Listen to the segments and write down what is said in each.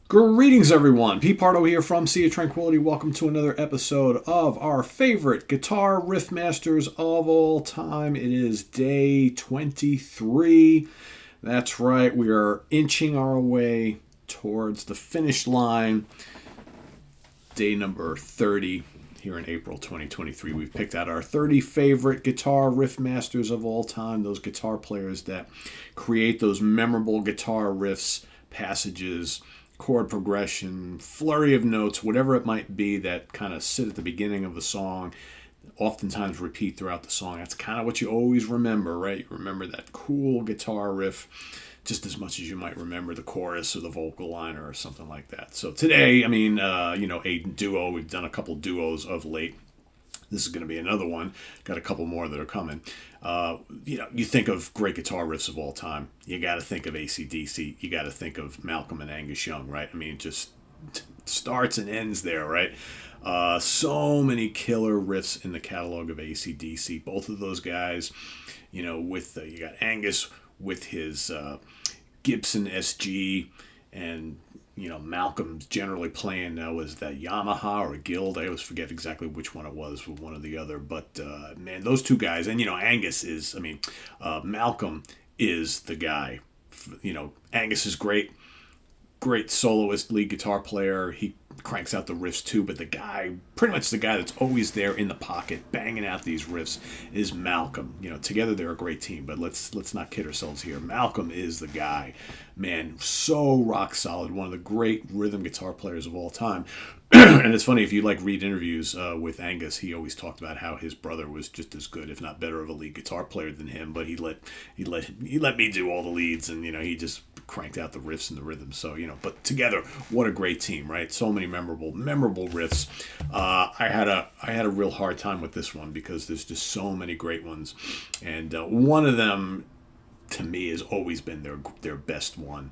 Greetings, everyone. Pete Pardo here from Sea of Tranquility. Welcome to another episode of our favorite guitar riff masters of all time. It is day 23. That's right. We are inching our way towards the finish line. Day number 30 here in April 2023. We've picked out our 30 favorite guitar riff masters of all time. Those guitar players that create those memorable guitar riffs, passages, chord progression, flurry of notes, whatever it might be that kind of sit at the beginning of the song, oftentimes repeat throughout the song. That's kind of what you always remember, right? You remember that cool guitar riff just as much as you might remember the chorus or the vocal liner or something like that. So today, a duo. We've done a couple duos of late. This is going to be another one. Got a couple more that are coming. You think of great guitar riffs of all time. You got to think of AC/DC. You got to think of Malcolm and Angus Young, right? I mean, it just starts and ends there, right? So many killer riffs in the catalog of AC/DC. Both of those guys, you got Angus with his Gibson SG, and Malcolm's generally playing was that Yamaha or Guild. I always forget exactly which one it was, one or the other. But man, those two guys, and Malcolm is the guy. Angus is great soloist, lead guitar player. He cranks out the riffs too, but pretty much the guy that's always there in the pocket banging out these riffs is Malcolm. Together they're a great team, but let's not kid ourselves here. Malcolm is the guy, man, so rock solid, one of the great rhythm guitar players of all time. And it's funny, if you read interviews with Angus, he always talked about how his brother was just as good, if not better, of a lead guitar player than him, but he let me do all the leads, and he just cranked out the riffs and the rhythms. So but together, what a great team, right? So many memorable riffs. I had a real hard time with this one because there's just so many great ones, and one of them to me has always been their best one,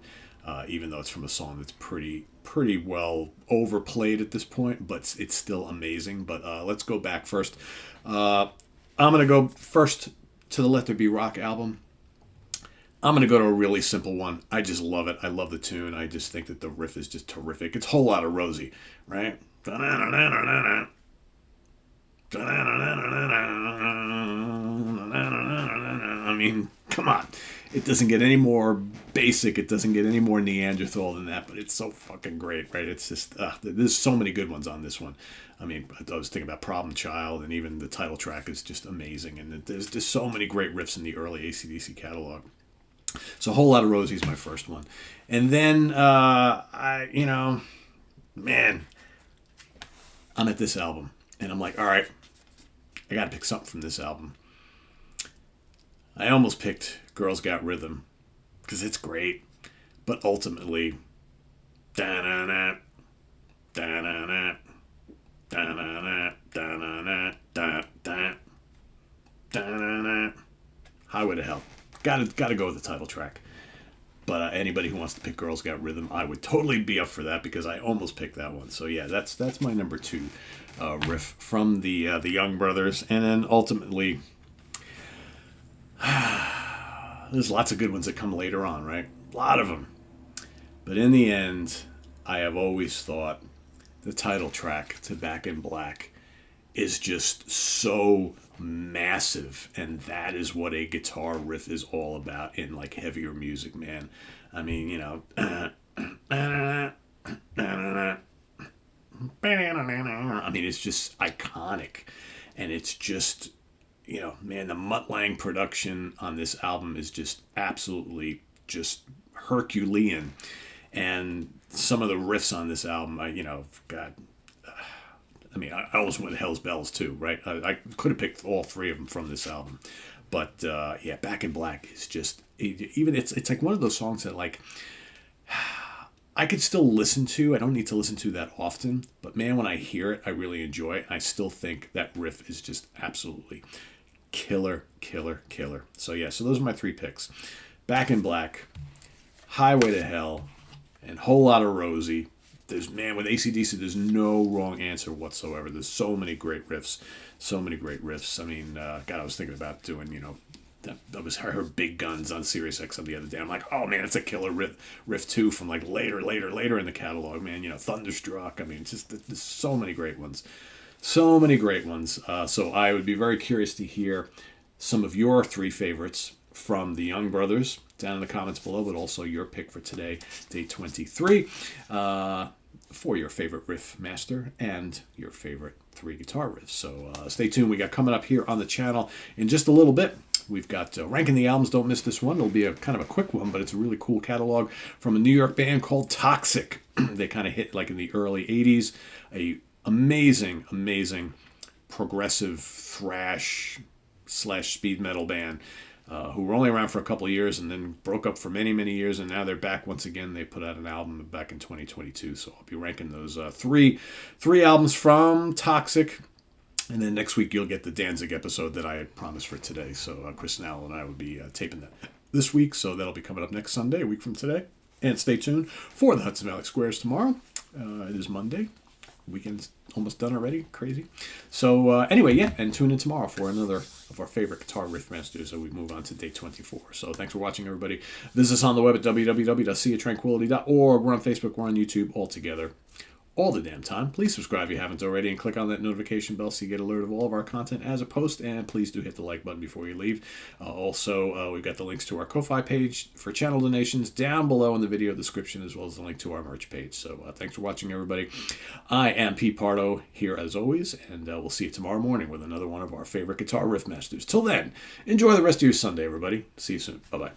even though it's from a song that's pretty well overplayed at this point, but it's still amazing. But let's go back first. I'm gonna go first to the Let There Be Rock album. I'm going to go to a really simple one. I just love it. I love the tune. I just think that the riff is just terrific. It's a Whole Lotta Rosie, right? I mean, come on. It doesn't get any more basic. It doesn't get any more Neanderthal than that, but it's so fucking great, right? It's just, there's so many good ones on this one. I mean, I was thinking about Problem Child, and even the title track is just amazing. And there's just so many great riffs in the early AC/DC catalog. So Whole Lotta Rosie is my first one. And then, I'm at this album. And I'm like, all right, I got to pick something from this album. I almost picked Girls Got Rhythm because it's great. But ultimately, Highway to Hell. Got to go with the title track. But anybody who wants to pick Girls Got Rhythm, I would totally be up for that because I almost picked that one. So yeah, that's my number 2 riff from the Young Brothers. And then ultimately, there's lots of good ones that come later on, right? A lot of them. But in the end, I have always thought the title track to Back in Black is just so massive, and that is what a guitar riff is all about in heavier music, man. I mean, it's just iconic, and it's just, man, the Mutt Lange production on this album is just absolutely just Herculean, and some of the riffs on this album, I almost went Hell's Bells too, right? I could have picked all 3 of them from this album. But, Back in Black is just, it's like one of those songs that, I could still listen to. I don't need to listen to that often. But, man, when I hear it, I really enjoy it. I still think that riff is just absolutely killer. So, so those are my 3 picks. Back in Black, Highway to Hell, and Whole Lotta Rosie. With AC/DC, there's no wrong answer whatsoever. There's so many great riffs. I mean, I was thinking about doing, I heard Big Guns on Sirius XM the other day. I'm like, oh man, it's a killer riff too from like later in the catalog, man. Thunderstruck. I mean, just there's so many great ones. So many great ones. So I would be very curious to hear some of your 3 favorites from the Young Brothers down in the comments below, but also your pick for today, day 23, for your favorite riff master and your favorite 3 guitar riffs. So stay tuned. We got coming up here on the channel in just a little bit. We've got ranking the albums. Don't miss this one. It'll be a kind of a quick one, but it's a really cool catalog from a New York band called Toxic. They kind of hit like in the early 80s. A amazing progressive thrash / speed metal band who were only around for a couple of years and then broke up for many years, and now they're back once again. They put out an album back in 2022, so I'll be ranking those three albums from Toxic. And then next week you'll get the Danzig episode that I had promised for today. So Chris Nell and I will be taping that this week, so that'll be coming up next Sunday, a week from today. And stay tuned for the Hudson Valley Squares tomorrow. It is Monday. Weekend's almost done already. Crazy. So anyway, yeah, and tune in tomorrow for another of our favorite guitar riff masters as we move on to day 24. So thanks for watching, everybody. Visit us on the web at www.seaoftranquility.org. We're on Facebook. We're on YouTube, all together, all the damn time. Please subscribe if you haven't already and click on that notification bell so you get alert of all of our content as a post, and please do hit the like button before you leave. Also, we've got the links to our Ko-Fi page for channel donations down below in the video description, as well as the link to our merch page. So thanks for watching, everybody. I am Pete Pardo here as always, and we'll see you tomorrow morning with another one of our favorite guitar riff masters. Till then, enjoy the rest of your Sunday, everybody. See you soon. Bye-bye.